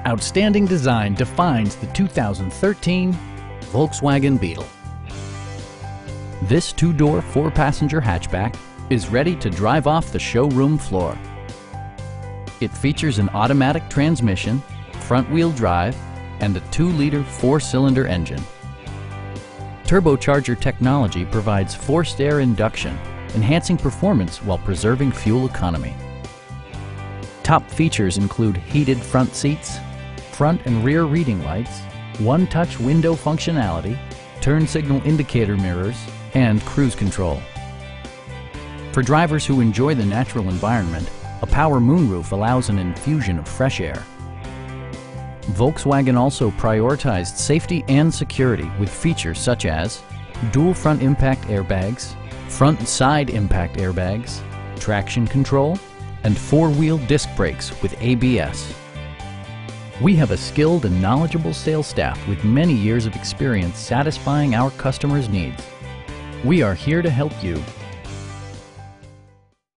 Outstanding design defines the 2013 Volkswagen Beetle. This two-door, four-passenger hatchback is ready to drive off the showroom floor. It features an automatic transmission, front-wheel drive, and a 2-liter four-cylinder engine. Turbocharger technology provides forced air induction, enhancing performance while preserving fuel economy. Top features include heated front seats, front and rear reading lights, one-touch window functionality, turn signal indicator mirrors, and cruise control. For drivers who enjoy the natural environment, a power moonroof allows an infusion of fresh air. Volkswagen also prioritized safety and security with features such as dual front impact airbags, front and side impact airbags, traction control, and four-wheel disc brakes with ABS. We have a skilled and knowledgeable sales staff with many years of experience satisfying our customers' needs. We are here to help you.